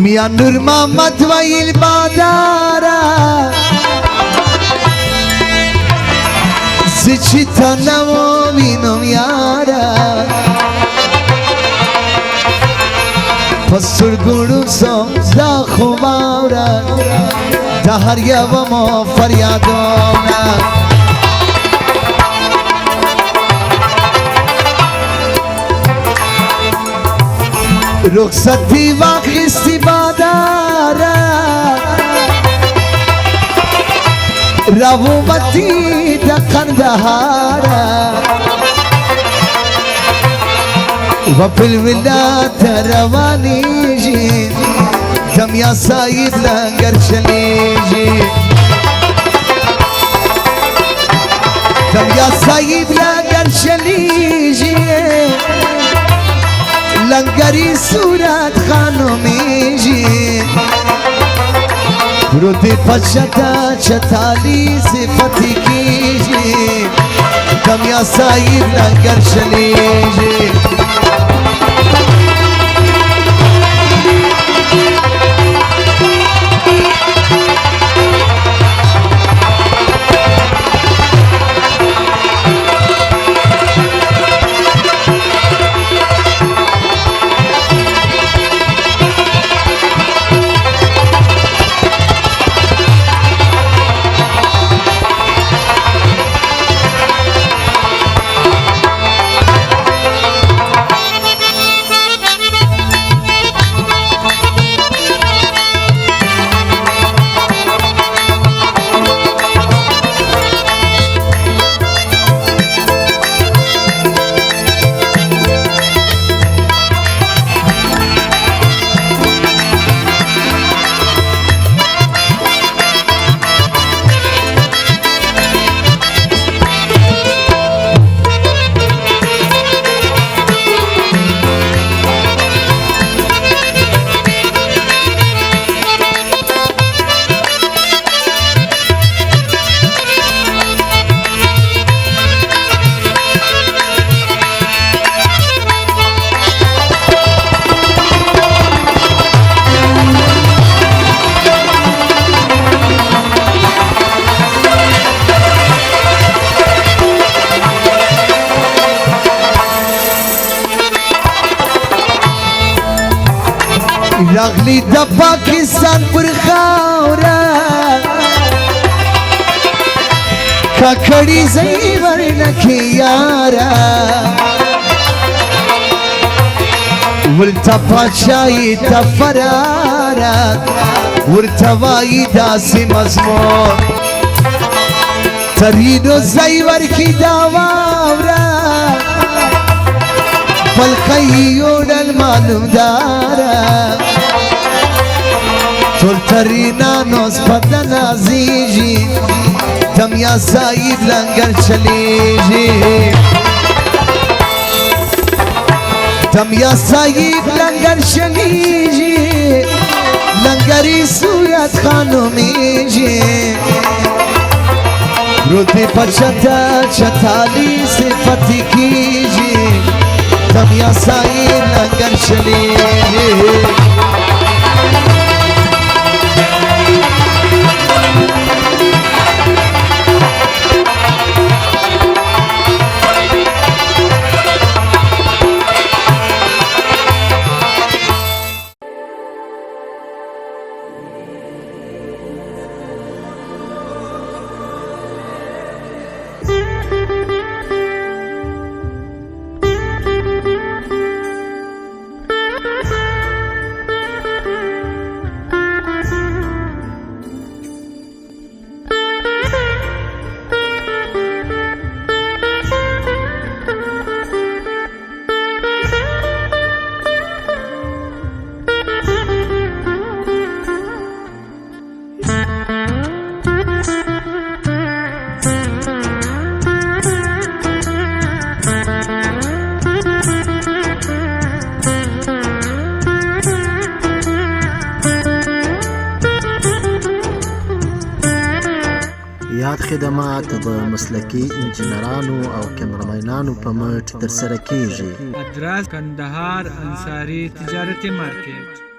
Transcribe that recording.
Mia Nur Muhammad Wail Badara Zichita Namo Vinom Yara Pasur Guru Som Da Khumara Dahar Yavamo Faryadona رخصتی واخیستی بادارا رومتی دقندهارا و بالولات روانیجی دم یا ساید لنگر شلیجی دم یا ساید لنگر شلیجی لنگری صورت خانمیجی رودی پچتا چتالی صفتی کیجی کم یا ساید لنگر شلیجی راغلی د پاکستان پر خاوره ککړی زئی ورنکې یاره ورته پاچایي ته فرارات ورته وایي داسې مضمون ترینو زئی ورکي دا واوره بلخی یوډل معلوم داره ټول ترینانوس بدن عزیزی دم یا ساید لنگر چلیجی دم یا ساید لنگر چلیجی لنگری صورت خانمیجی رودی پچتا چتالی صفتی کیجی دم یا ساید لنگر چلیجی یاد خدمات د مسلکي انجنیرانو او کیمرمنانو په مټ ترسره کیږي. ادرس کندهار انصاری تجارتي مارکیټ.